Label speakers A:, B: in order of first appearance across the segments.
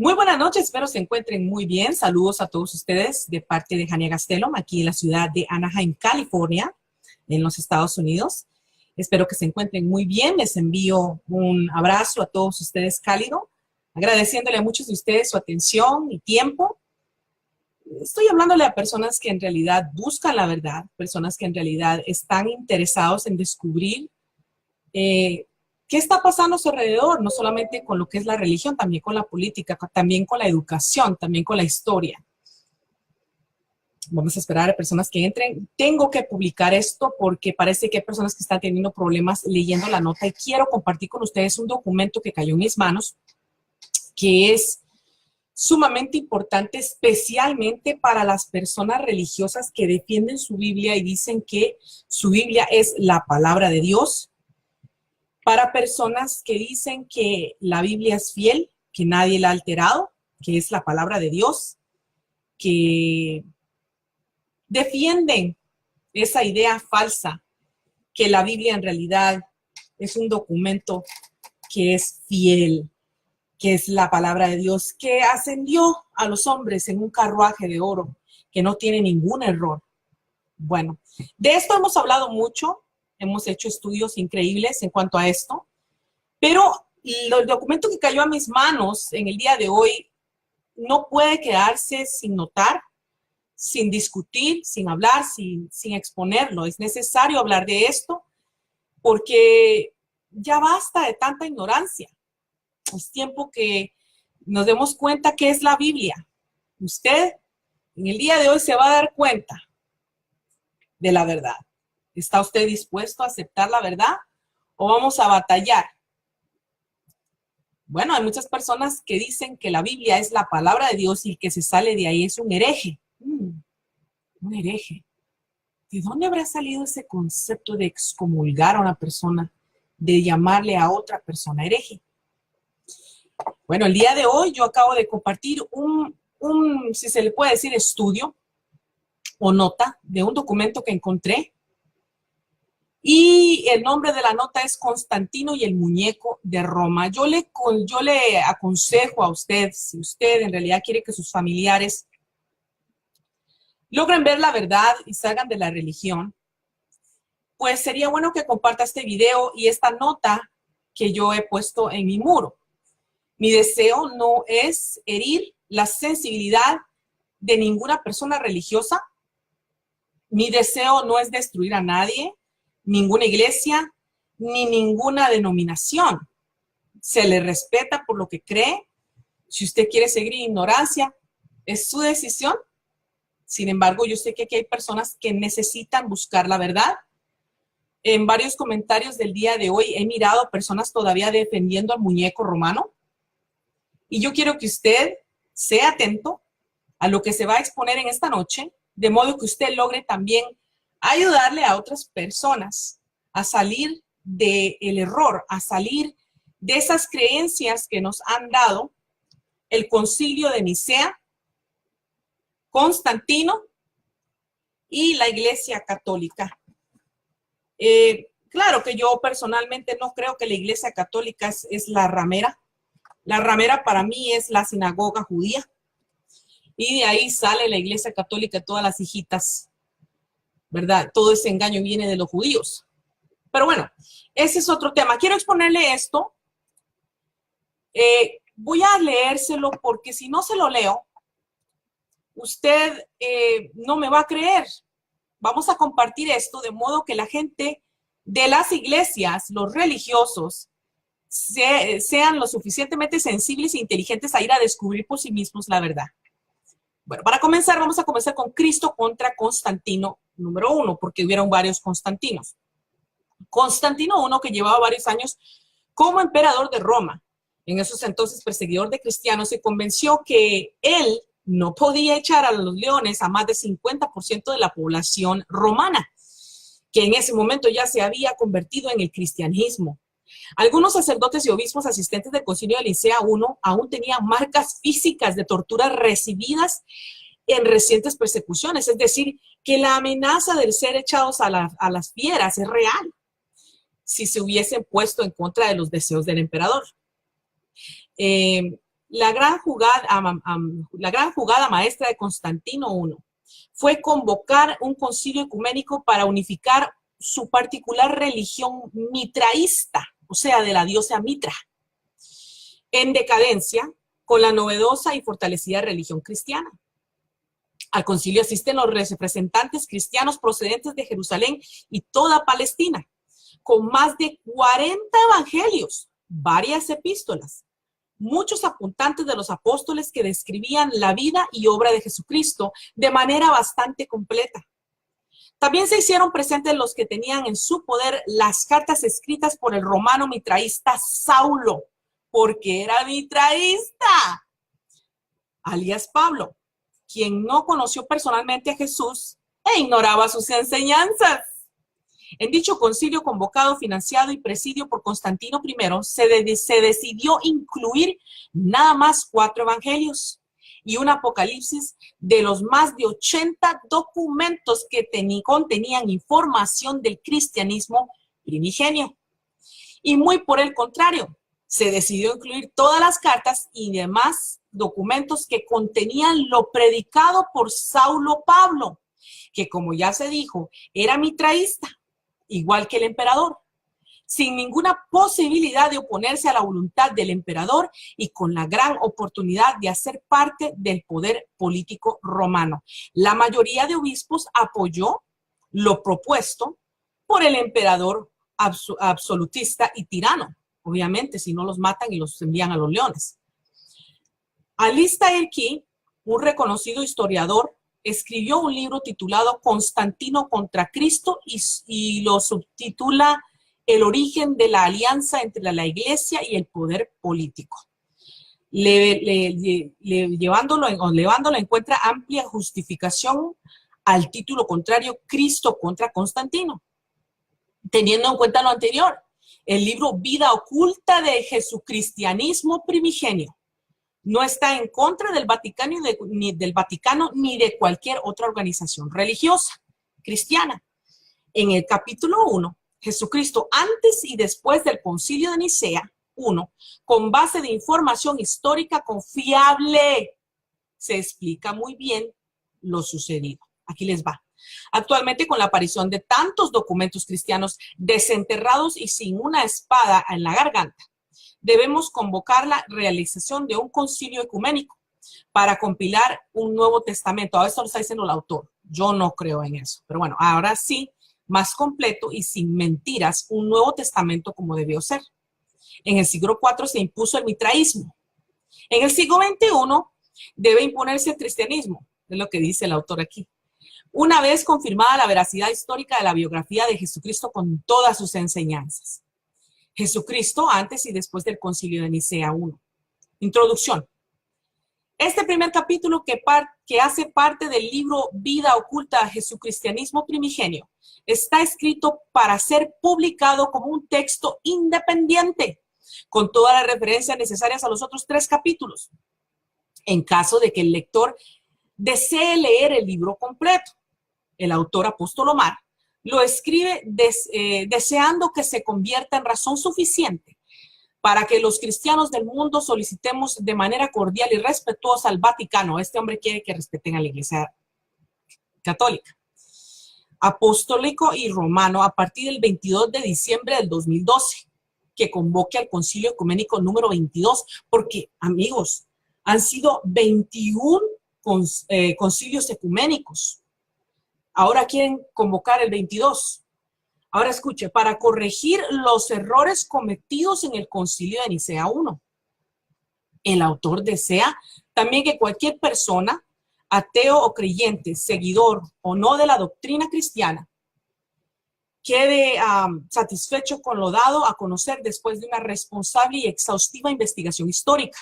A: Muy buenas noches, espero se encuentren muy bien. Saludos a todos ustedes de parte de Jania Gastelum, aquí en la ciudad de Anaheim, California, en los Estados Unidos. Espero que se encuentren muy bien. Les envío un abrazo a todos ustedes cálido, agradeciéndole a muchos de ustedes su atención y tiempo. Estoy hablándole a personas que en realidad buscan la verdad, personas que en realidad están interesados en descubrir ¿qué está pasando a su alrededor? No solamente con lo que es la religión, también con la política, también con la educación, también con la historia. Vamos a esperar a personas que entren. Tengo que publicar esto porque parece que hay personas que están teniendo problemas leyendo la nota y quiero compartir con ustedes un documento que cayó en mis manos que es sumamente importante, especialmente para las personas religiosas que defienden su Biblia y dicen que su Biblia es la palabra de Dios. Para personas que dicen que la Biblia es fiel, que nadie la ha alterado, que es la palabra de Dios, que defienden esa idea falsa, que la Biblia en realidad es un documento que es fiel, que es la palabra de Dios, que ascendió a los hombres en un carruaje de oro, que no tiene ningún error. Bueno, de esto hemos hablado mucho, hemos hecho estudios increíbles en cuanto a esto, pero el documento que cayó a mis manos en el día de hoy no puede quedarse sin notar, sin discutir, sin hablar, sin exponerlo. Es necesario hablar de esto porque ya basta de tanta ignorancia. Es tiempo que nos demos cuenta qué es la Biblia. Usted en el día de hoy se va a dar cuenta de la verdad. ¿Está usted dispuesto a aceptar la verdad o vamos a batallar? Bueno, hay muchas personas que dicen que la Biblia es la palabra de Dios y el que se sale de ahí es un hereje. Un hereje. ¿De dónde habrá salido ese concepto de excomulgar a una persona, de llamarle a otra persona hereje? Bueno, el día de hoy yo acabo de compartir si se le puede decir, estudio o nota de un documento que encontré. Y el nombre de la nota es Constantino y el muñeco de Roma. Yo le aconsejo a usted, si usted en realidad quiere que sus familiares logren ver la verdad y salgan de la religión, pues sería bueno que comparta este video y esta nota que yo he puesto en mi muro. Mi deseo no es herir la sensibilidad de ninguna persona religiosa. Mi deseo no es destruir a nadie, ninguna iglesia, ni ninguna denominación. Se le respeta por lo que cree. Si usted quiere seguir en ignorancia, es su decisión. Sin embargo, yo sé que aquí hay personas que necesitan buscar la verdad. En varios comentarios del día de hoy he mirado personas todavía defendiendo al muñeco romano. Y yo quiero que usted sea atento a lo que se va a exponer en esta noche, de modo que usted logre también ayudarle a otras personas a salir del error, a salir de esas creencias que nos han dado el Concilio de Nicea, Constantino y la Iglesia Católica. Claro que yo personalmente no creo que la Iglesia Católica es la ramera. La ramera para mí es la sinagoga judía. Y de ahí sale la Iglesia Católica, todas las hijitas, ¿verdad? Todo ese engaño viene de los judíos. Pero bueno, ese es otro tema. Quiero exponerle esto. Voy a leérselo porque si no se lo leo, usted no me va a creer. Vamos a compartir esto de modo que la gente de las iglesias, los religiosos, sean lo suficientemente sensibles e inteligentes a ir a descubrir por sí mismos la verdad. Bueno, para comenzar, vamos a comenzar con Cristo contra Constantino número 1, porque hubieron varios Constantinos. Constantino I, que llevaba varios años como emperador de Roma, en esos entonces perseguidor de cristianos, se convenció que él no podía echar a los leones a más del 50% de la población romana, que en ese momento ya se había convertido en el cristianismo. Algunos sacerdotes y obispos asistentes del Concilio de Nicea I aún tenían marcas físicas de torturas recibidas en recientes persecuciones, es decir, que la amenaza del ser echados a las fieras es real si se hubiesen puesto en contra de los deseos del emperador. la gran jugada maestra de Constantino I fue convocar un concilio ecuménico para unificar su particular religión mitraísta, o sea, de la diosa Mitra, en decadencia con la novedosa y fortalecida religión cristiana. Al concilio asisten los representantes cristianos procedentes de Jerusalén y toda Palestina, con más de 40 evangelios, varias epístolas, muchos apuntantes de los apóstoles que describían la vida y obra de Jesucristo de manera bastante completa. También se hicieron presentes los que tenían en su poder las cartas escritas por el romano mitraísta Saulo, porque era mitraísta, alias Pablo, quien no conoció personalmente a Jesús e ignoraba sus enseñanzas. En dicho concilio convocado, financiado y presidido por Constantino I, se decidió incluir nada más 4 evangelios y un apocalipsis de los más de 80 documentos que contenían información del cristianismo primigenio. Y muy por el contrario, se decidió incluir todas las cartas y demás documentos que contenían lo predicado por Saulo Pablo, que como ya se dijo, era mitraísta, igual que el emperador, sin ninguna posibilidad de oponerse a la voluntad del emperador y con la gran oportunidad de hacer parte del poder político romano. La mayoría de obispos apoyó lo propuesto por el emperador absolutista y tirano, obviamente, si no los matan y los envían a los leones. Alistair Key, un reconocido historiador, escribió un libro titulado Constantino contra Cristo y lo subtitula El origen de la alianza entre la iglesia y el poder político. Llevándolo encuentra amplia justificación al título contrario, Cristo contra Constantino. Teniendo en cuenta lo anterior, el libro Vida oculta de Jesucristianismo primigenio no está en contra del Vaticano ni de cualquier otra organización religiosa cristiana. En el capítulo 1, Jesucristo antes y después del Concilio de Nicea 1, con base de información histórica confiable, se explica muy bien lo sucedido. Aquí les va. Actualmente, con la aparición de tantos documentos cristianos desenterrados y sin una espada en la garganta, debemos convocar la realización de un concilio ecuménico para compilar un Nuevo Testamento. A esto lo está diciendo el autor. Yo no creo en eso. Pero bueno, ahora sí, más completo y sin mentiras, un Nuevo Testamento como debió ser. En el siglo IV se impuso el mitraísmo. En el siglo XXI debe imponerse el cristianismo, es lo que dice el autor aquí. Una vez confirmada la veracidad histórica de la biografía de Jesucristo con todas sus enseñanzas. Jesucristo antes y después del Concilio de Nicea 1. Introducción. Este primer capítulo que hace parte del libro Vida oculta Jesucristianismo primigenio está escrito para ser publicado como un texto independiente, con todas las referencias necesarias a los otros 3 capítulos, en caso de que el lector desee leer el libro completo. El autor apóstol Omar lo escribe deseando que se convierta en razón suficiente para que los cristianos del mundo solicitemos de manera cordial y respetuosa al Vaticano. Este hombre quiere que respeten a la Iglesia Católica, apostólico y romano a partir del 22 de diciembre del 2012, que convoque al Concilio Ecuménico número 22, porque, amigos, han sido 21 concilios ecuménicos. Ahora quieren convocar el 22. Ahora escuche, para corregir los errores cometidos en el Concilio de Nicea 1. El autor desea también que cualquier persona, ateo o creyente, seguidor o no de la doctrina cristiana, quede satisfecho con lo dado a conocer después de una responsable y exhaustiva investigación histórica,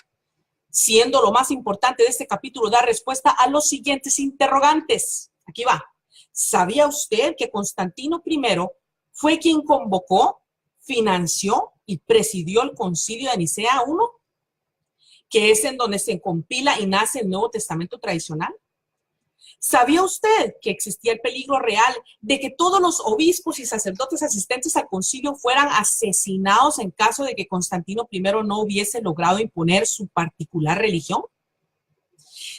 A: siendo lo más importante de este capítulo dar respuesta a los siguientes interrogantes. Aquí va. ¿Sabía usted que Constantino I fue quien convocó, financió y presidió el Concilio de Nicea 1? Que es en donde se compila y nace el Nuevo Testamento tradicional. ¿Sabía usted que existía el peligro real de que todos los obispos y sacerdotes asistentes al concilio fueran asesinados en caso de que Constantino I no hubiese logrado imponer su particular religión?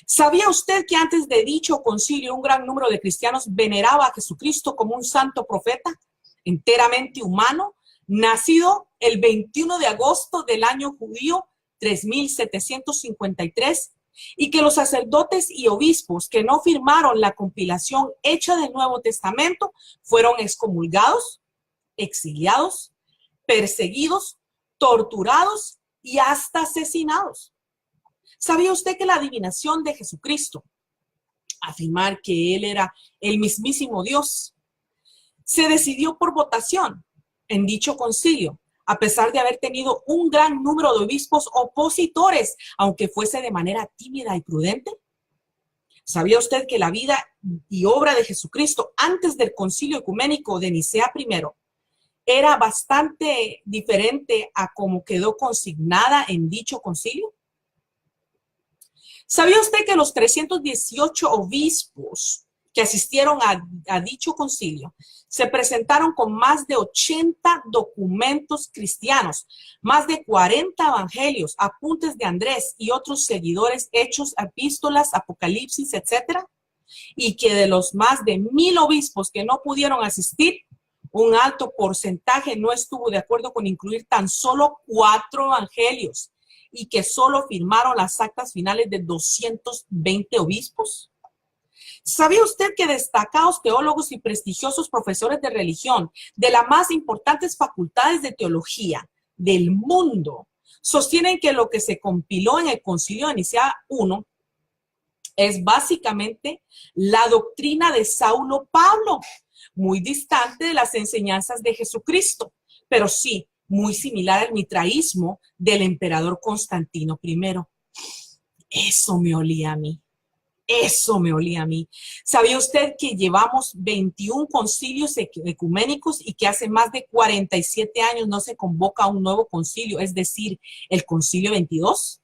A: ¿Sabía usted que antes de dicho concilio un gran número de cristianos veneraba a Jesucristo como un santo profeta, enteramente humano, nacido el 21 de agosto del año judío 3753, y que los sacerdotes y obispos que no firmaron la compilación hecha del Nuevo Testamento fueron excomulgados, exiliados, perseguidos, torturados y hasta asesinados? ¿Sabía usted que la adivinación de Jesucristo, afirmar que Él era el mismísimo Dios, se decidió por votación en dicho concilio, a pesar de haber tenido un gran número de obispos opositores, aunque fuese de manera tímida y prudente? ¿Sabía usted que la vida y obra de Jesucristo antes del concilio ecuménico de Nicea I era bastante diferente a como quedó consignada en dicho concilio? ¿Sabía usted que los 318 obispos que asistieron a dicho concilio se presentaron con más de 80 documentos cristianos, más de 40 evangelios, apuntes de Andrés y otros seguidores, hechos, epístolas, apocalipsis, etcétera? Y que de los más de 1000 obispos que no pudieron asistir, un alto porcentaje no estuvo de acuerdo con incluir tan solo 4 evangelios, y que solo firmaron las actas finales de 220 obispos. ¿Sabía usted que destacados teólogos y prestigiosos profesores de religión de las más importantes facultades de teología del mundo sostienen que lo que se compiló en el Concilio de Nicea I es básicamente la doctrina de Saulo Pablo, muy distante de las enseñanzas de Jesucristo, pero sí muy similar al mitraísmo del emperador Constantino I? Eso me olía a mí. Eso me olía a mí. ¿Sabía usted que llevamos 21 concilios ecuménicos y que hace más de 47 años no se convoca un nuevo concilio, es decir, el concilio 22?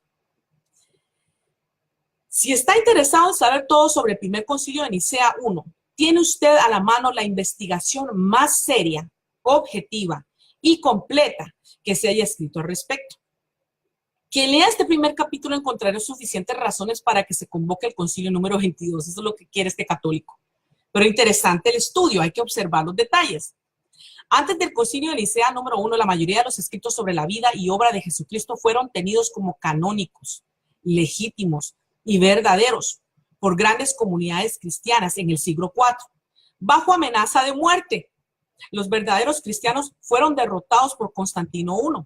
A: Si está interesado en saber todo sobre el primer concilio de Nicea I, tiene usted a la mano la investigación más seria, objetiva y completa que se haya escrito al respecto. Quien lea este primer capítulo encontrará suficientes razones para que se convoque el concilio número 22. Eso es lo que quiere este católico. Pero interesante el estudio, hay que observar los detalles. Antes del concilio de Nicea número 1, la mayoría de los escritos sobre la vida y obra de Jesucristo fueron tenidos como canónicos, legítimos y verdaderos por grandes comunidades cristianas en el siglo IV, bajo amenaza de muerte. Los verdaderos cristianos fueron derrotados por Constantino I.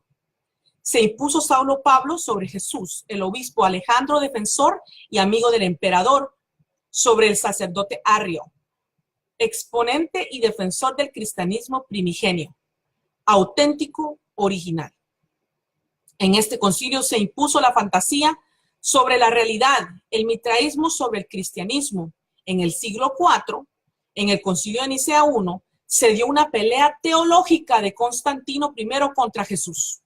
A: Se impuso Saulo Pablo sobre Jesús, el obispo Alejandro, defensor y amigo del emperador, sobre el sacerdote Arrio, exponente y defensor del cristianismo primigenio, auténtico, original. En este concilio se impuso la fantasía sobre la realidad, el mitraísmo sobre el cristianismo. En el siglo IV, en el concilio de Nicea I, se dio una pelea teológica de Constantino I contra Jesús.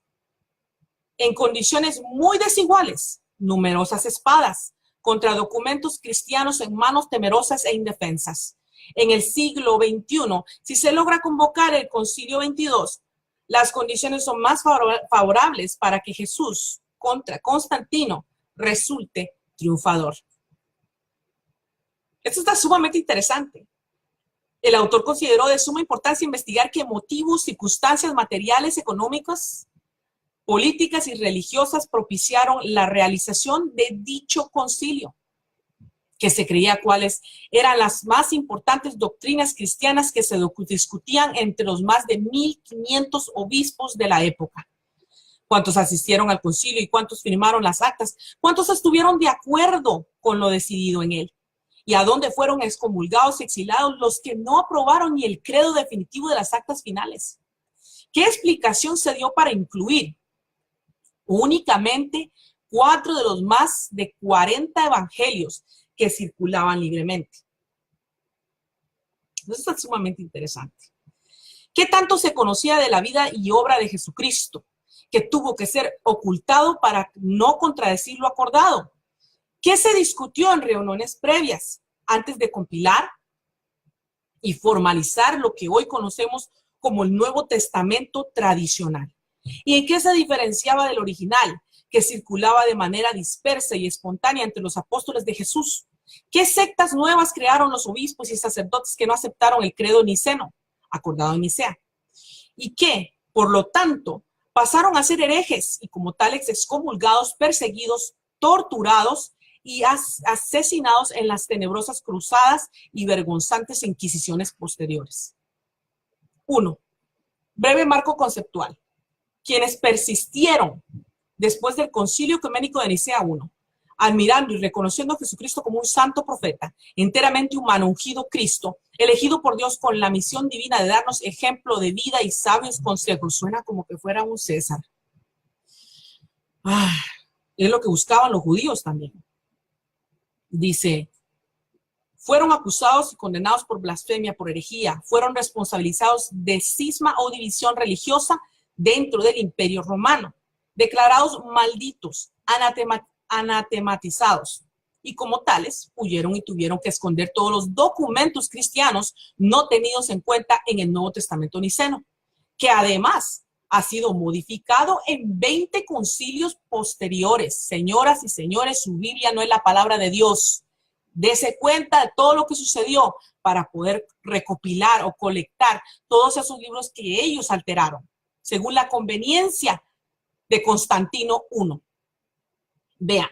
A: En condiciones muy desiguales, numerosas espadas contra documentos cristianos en manos temerosas e indefensas. En el siglo XXI, si se logra convocar el concilio 22, las condiciones son más favorables para que Jesús contra Constantino resulte triunfador. Esto está sumamente interesante. El autor consideró de suma importancia investigar qué motivos, circunstancias materiales, económicas, políticas y religiosas propiciaron la realización de dicho concilio, que se creía cuáles eran las más importantes doctrinas cristianas que se discutían entre los más de 1500 obispos de la época. ¿Cuántos asistieron al concilio y cuántos firmaron las actas? ¿Cuántos estuvieron de acuerdo con lo decidido en él? ¿Y a dónde fueron excomulgados y exiliados los que no aprobaron ni el credo definitivo de las actas finales? ¿Qué explicación se dio para incluir únicamente 4 de los más de 40 evangelios que circulaban libremente? Eso está sumamente interesante. ¿Qué tanto se conocía de la vida y obra de Jesucristo, que tuvo que ser ocultado para no contradecir lo acordado? ¿Qué se discutió en reuniones previas? antes de compilar y formalizar lo que hoy conocemos como el Nuevo Testamento tradicional. ¿Y en qué se diferenciaba del original, que circulaba de manera dispersa y espontánea entre los apóstoles de Jesús? ¿Qué sectas nuevas crearon los obispos y sacerdotes que no aceptaron el credo niceno, acordado en Nicea? Y que, por lo tanto, pasaron a ser herejes y como tales excomulgados, perseguidos, torturados y asesinados en las tenebrosas cruzadas y vergonzantes inquisiciones posteriores. 1. Breve marco conceptual. Quienes persistieron después del Concilio Ecuménico de Nicea I, admirando y reconociendo a Jesucristo como un santo profeta, enteramente humano, ungido Cristo, elegido por Dios con la misión divina de darnos ejemplo de vida y sabios consejos. Suena como que fuera un César. Es lo que buscaban los judíos también. Dice, fueron acusados y condenados por blasfemia, por herejía, fueron responsabilizados de cisma o división religiosa dentro del Imperio Romano, declarados malditos, anatematizados, y como tales huyeron y tuvieron que esconder todos los documentos cristianos no tenidos en cuenta en el Nuevo Testamento niceno, que además ha sido modificado en 20 concilios posteriores. Señoras y señores, su Biblia no es la palabra de Dios. Dese cuenta de todo lo que sucedió para poder recopilar o colectar todos esos libros que ellos alteraron, según la conveniencia de Constantino I. Vean,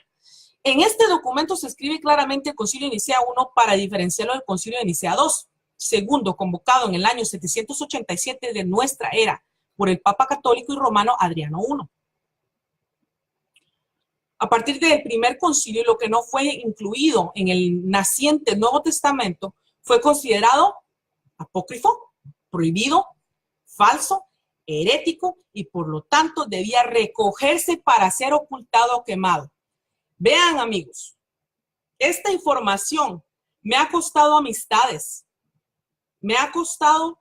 A: en este documento se escribe claramente el Concilio de Nicea I para diferenciarlo del Concilio de Nicea II, segundo, convocado en el año 787 de nuestra era por el Papa Católico y Romano Adriano I. A partir del primer concilio, lo que no fue incluido en el naciente Nuevo Testamento fue considerado apócrifo, prohibido, falso, herético y por lo tanto debía recogerse para ser ocultado o quemado. Vean, amigos, esta información me ha costado amistades, me ha costado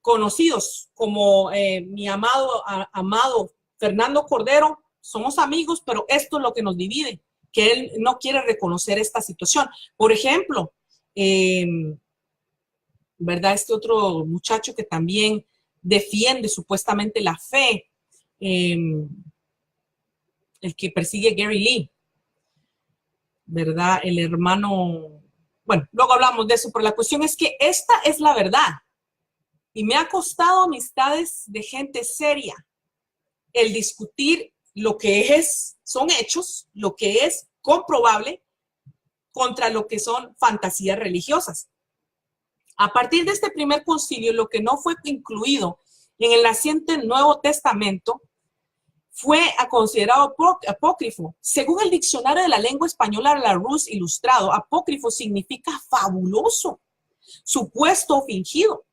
A: conocidos como mi amado Fernando Cordero. Somos amigos, pero esto es lo que nos divide, que él no quiere reconocer esta situación. Por ejemplo, ¿verdad? Este otro muchacho que también defiende supuestamente la fe, el que persigue a Gary Lee, ¿verdad? El hermano, bueno, luego hablamos de eso, pero la cuestión es que esta es la verdad. Y me ha costado amistades de gente seria el discutir lo que son hechos, lo que es comprobable contra lo que son fantasías religiosas. A partir de este primer concilio, lo que no fue incluido en el naciente Nuevo Testamento fue considerado apócrifo. Según el diccionario de la lengua española Larousse Ilustrado, apócrifo significa fabuloso, supuesto o fingido.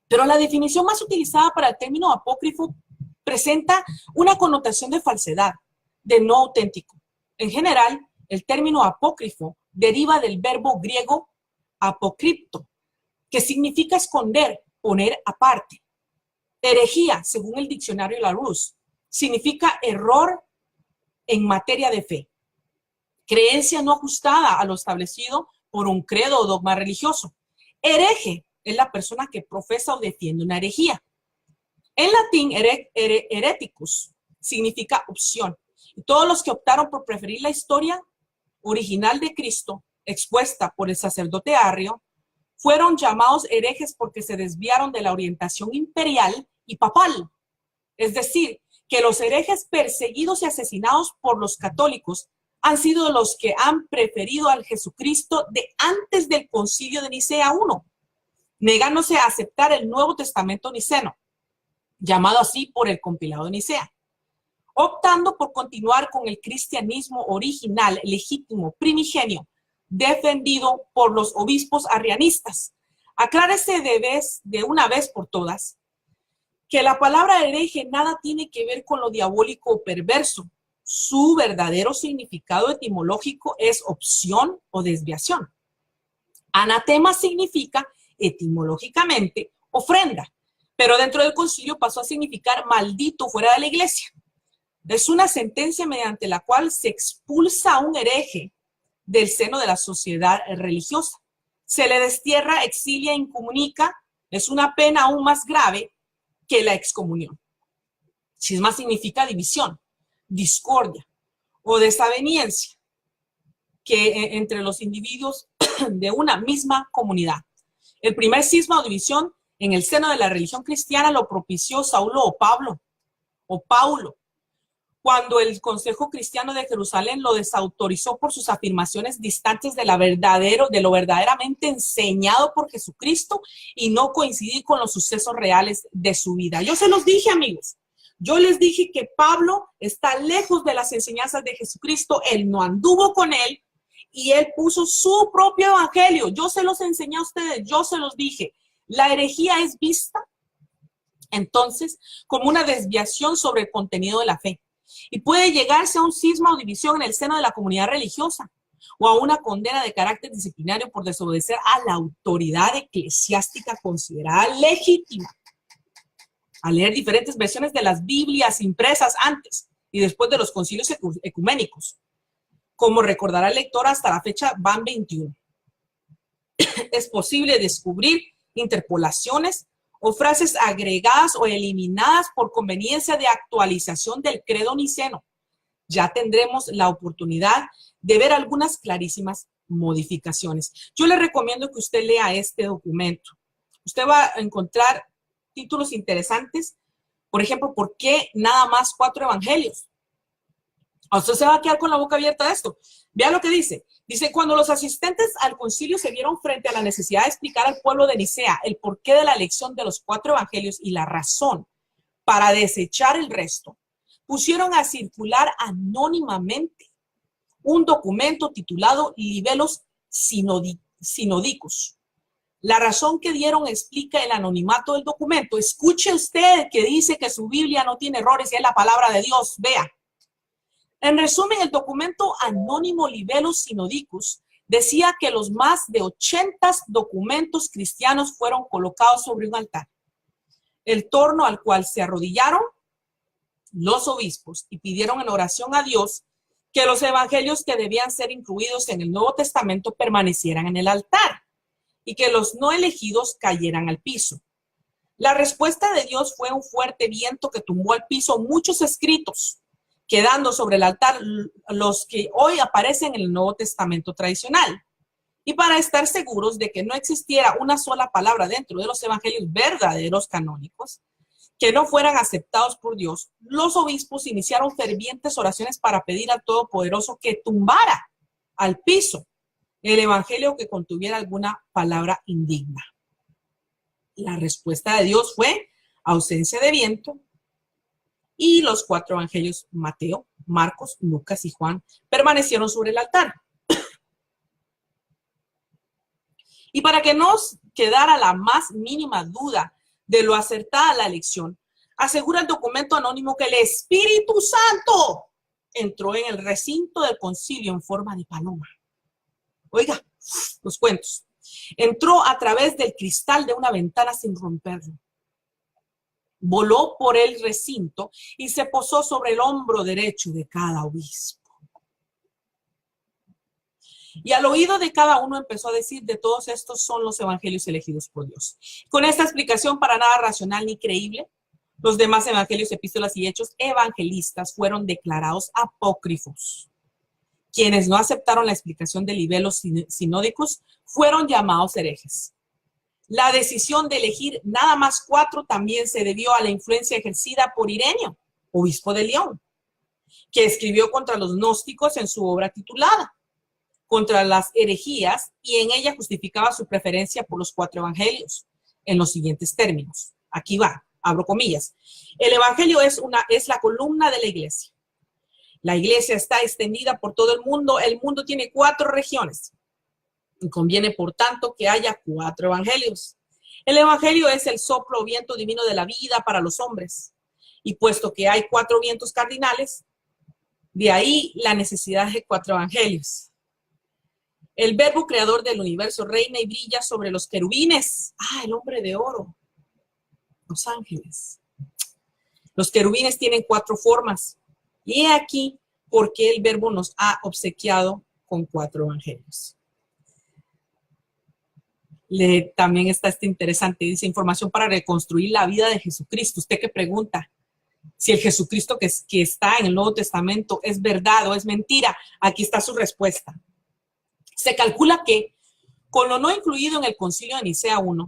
A: Pero la definición más utilizada para el término apócrifo presenta una connotación de falsedad, de no auténtico. En general, el término apócrifo deriva del verbo griego apocripto, que significa esconder, poner aparte. Herejía, según el diccionario Larousse, significa error en materia de fe, creencia no ajustada a lo establecido por un credo o dogma religioso. Hereje es la persona que profesa o defiende una herejía. En latín, hereticus significa opción. Y todos los que optaron por preferir la historia original de Cristo, expuesta por el sacerdote Arrio, fueron llamados herejes porque se desviaron de la orientación imperial y papal. Es decir, que los herejes perseguidos y asesinados por los católicos han sido los que han preferido al Jesucristo de antes del Concilio de Nicea I, negándose a aceptar el Nuevo Testamento niceno, llamado así por el compilado de Nicea, optando por continuar con el cristianismo original, legítimo, primigenio, defendido por los obispos arrianistas. Aclárese de una vez por todas que la palabra hereje nada tiene que ver con lo diabólico o perverso. Su verdadero significado etimológico es opción o desviación. Anatema significa etimológicamente ofrenda, pero dentro del concilio pasó a significar maldito fuera de la iglesia. Es una sentencia mediante la cual se expulsa a un hereje del seno de la sociedad religiosa. Se le destierra, exilia, incomunica. Es una pena aún más grave que la excomunión. Cisma significa división, discordia o desaveniencia que entre los individuos de una misma comunidad. El primer cisma o división en el seno de la religión cristiana lo propició Saulo o Paulo, cuando el Consejo Cristiano de Jerusalén lo desautorizó por sus afirmaciones distantes de lo verdaderamente enseñado por Jesucristo y no coincidir con los sucesos reales de su vida. Yo se los dije, amigos. Yo les dije que Pablo está lejos de las enseñanzas de Jesucristo. Él no anduvo con él y él puso su propio evangelio. Yo se los enseñé a ustedes. Yo se los dije. La herejía es vista entonces como una desviación sobre el contenido de la fe. Y puede llegarse a un cisma o división en el seno de la comunidad religiosa o a una condena de carácter disciplinario por desobedecer a la autoridad eclesiástica considerada legítima. Al leer diferentes versiones de las Biblias impresas antes y después de los concilios ecuménicos, como recordará el lector, hasta la fecha van 21. Es posible descubrir interpolaciones o frases agregadas o eliminadas por conveniencia de actualización del credo niceno. Ya tendremos la oportunidad de ver algunas clarísimas modificaciones. Yo le recomiendo que usted lea este documento. Usted va a encontrar títulos interesantes. Por ejemplo, ¿por qué nada más 4 evangelios? Usted se va a quedar con la boca abierta de esto. Vea lo que dice. Dice, cuando los asistentes al concilio se vieron frente a la necesidad de explicar al pueblo de Nicea el porqué de la elección de los 4 evangelios y la razón para desechar el resto, pusieron a circular anónimamente un documento titulado Libelos Sinodicus. La razón que dieron explica el anonimato del documento. Escuche usted que dice que su Biblia no tiene errores y es la palabra de Dios. Vea. En resumen, el documento anónimo Libelos Sinodicus decía que los más de 80 documentos cristianos fueron colocados sobre un altar, el torno al cual se arrodillaron los obispos y pidieron en oración a Dios que los evangelios que debían ser incluidos en el Nuevo Testamento permanecieran en el altar y que los no elegidos cayeran al piso. La respuesta de Dios fue un fuerte viento que tumbó al piso muchos escritos, quedando sobre el altar los que hoy aparecen en el Nuevo Testamento tradicional. Y para estar seguros de que no existiera una sola palabra dentro de los evangelios verdaderos canónicos que no fueran aceptados por Dios, los obispos iniciaron fervientes oraciones para pedir al Todopoderoso que tumbara al piso el evangelio que contuviera alguna palabra indigna. La respuesta de Dios fue ausencia de viento, y los 4 evangelios, Mateo, Marcos, Lucas y Juan, permanecieron sobre el altar. Y para que no quedara la más mínima duda de lo acertada la elección, asegura el documento anónimo que el Espíritu Santo entró en el recinto del concilio en forma de paloma. Oiga, los cuentos. Entró a través del cristal de una ventana sin romperlo. Voló por el recinto y se posó sobre el hombro derecho de cada obispo. Y al oído de cada uno empezó a decir, de todos estos son los evangelios elegidos por Dios. Con esta explicación para nada racional ni creíble, los demás evangelios, epístolas y hechos evangelistas fueron declarados apócrifos. Quienes no aceptaron la explicación de Libelos Sinodicus fueron llamados herejes. La decisión de elegir nada más 4 también se debió a la influencia ejercida por Ireneo, obispo de León, que escribió contra los gnósticos en su obra titulada Contra las herejías, y en ella justificaba su preferencia por los 4 evangelios en los siguientes términos. Aquí va, abro comillas. El evangelio es la columna de la iglesia. La iglesia está extendida por todo el mundo. El mundo tiene 4 regiones. Y conviene, por tanto, que haya 4 evangelios. El evangelio es el soplo o viento divino de la vida para los hombres. Y puesto que hay 4 vientos cardinales, de ahí la necesidad de 4 evangelios. El verbo creador del universo reina y brilla sobre los querubines. El hombre de oro. Los ángeles. Los querubines tienen 4 formas. Y he aquí por qué el verbo nos ha obsequiado con 4 evangelios. También está este interesante, dice, información para reconstruir la vida de Jesucristo. Usted que pregunta si el Jesucristo que está en el Nuevo Testamento es verdad o es mentira, aquí está su respuesta. Se calcula que, con lo no incluido en el Concilio de Nicea I,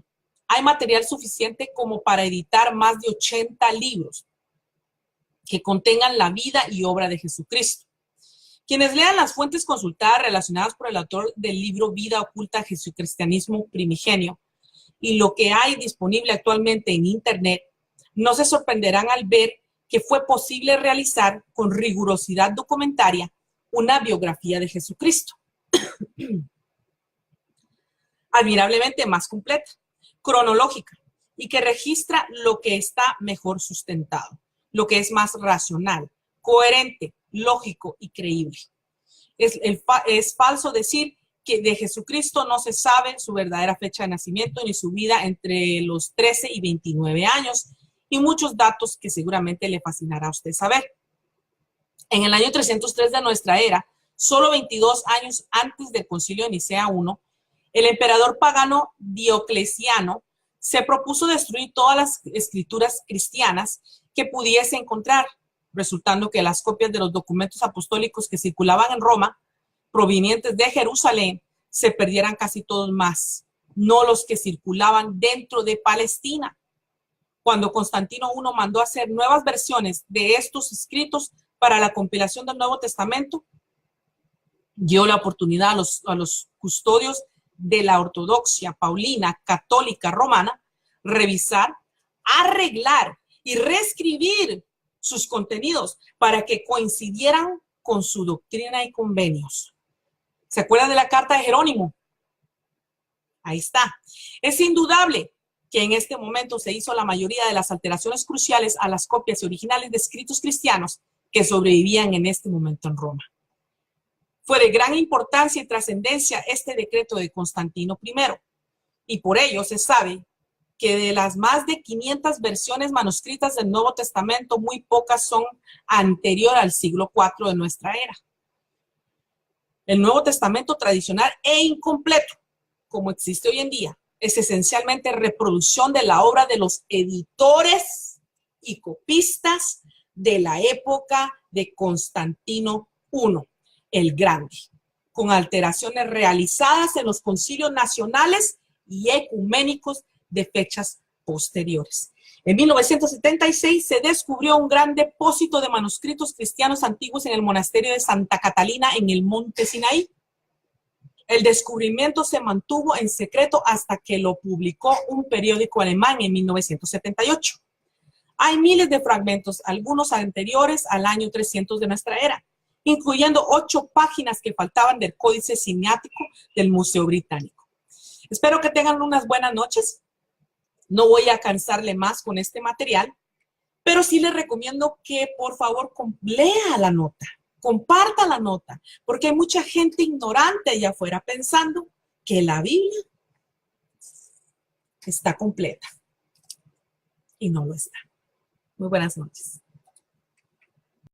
A: hay material suficiente como para editar más de 80 libros que contengan la vida y obra de Jesucristo. Quienes lean las fuentes consultadas relacionadas por el autor del libro Vida Oculta Jesucristianismo Primigenio y lo que hay disponible actualmente en Internet, no se sorprenderán al ver que fue posible realizar con rigurosidad documentaria una biografía de Jesucristo. Admirablemente más completa, cronológica, y que registra lo que está mejor sustentado, lo que es más racional, coherente, lógico y creíble. Es falso decir que de Jesucristo no se sabe su verdadera fecha de nacimiento ni su vida entre los 13 y 29 años, y muchos datos que seguramente le fascinará a usted saber. En el año 303 de nuestra era, solo 22 años antes del Concilio de Nicea I, el emperador pagano Diocleciano se propuso destruir todas las escrituras cristianas que pudiese encontrar, resultando que las copias de los documentos apostólicos que circulaban en Roma, provenientes de Jerusalén, se perdieran casi todos más, no los que circulaban dentro de Palestina. Cuando Constantino I mandó hacer nuevas versiones de estos escritos para la compilación del Nuevo Testamento, dio la oportunidad a los custodios de la ortodoxia paulina católica romana revisar, arreglar y reescribir sus contenidos para que coincidieran con su doctrina y convenios. ¿Se acuerdan de la carta de Jerónimo? Ahí está. Es indudable que en este momento se hizo la mayoría de las alteraciones cruciales a las copias originales de escritos cristianos que sobrevivían en este momento en Roma. Fue de gran importancia y trascendencia este decreto de Constantino I, y por ello se sabe que de las más de 500 versiones manuscritas del Nuevo Testamento, muy pocas son anterior al siglo IV de nuestra era. El Nuevo Testamento tradicional e incompleto, como existe hoy en día, es esencialmente reproducción de la obra de los editores y copistas de la época de Constantino I, el Grande, con alteraciones realizadas en los concilios nacionales y ecuménicos de fechas posteriores. En 1976 se descubrió un gran depósito de manuscritos cristianos antiguos en el monasterio de Santa Catalina en el monte Sinaí. El descubrimiento se mantuvo en secreto hasta que lo publicó un periódico alemán en 1978. Hay miles de fragmentos, algunos anteriores al año 300 de nuestra era, incluyendo 8 páginas que faltaban del Códice Siniático del Museo Británico. Espero que tengan unas buenas noches. No voy a cansarle más con este material, pero sí les recomiendo que por favor lea la nota, comparta la nota, porque hay mucha gente ignorante allá afuera pensando que la Biblia está completa y no lo está. Muy buenas noches.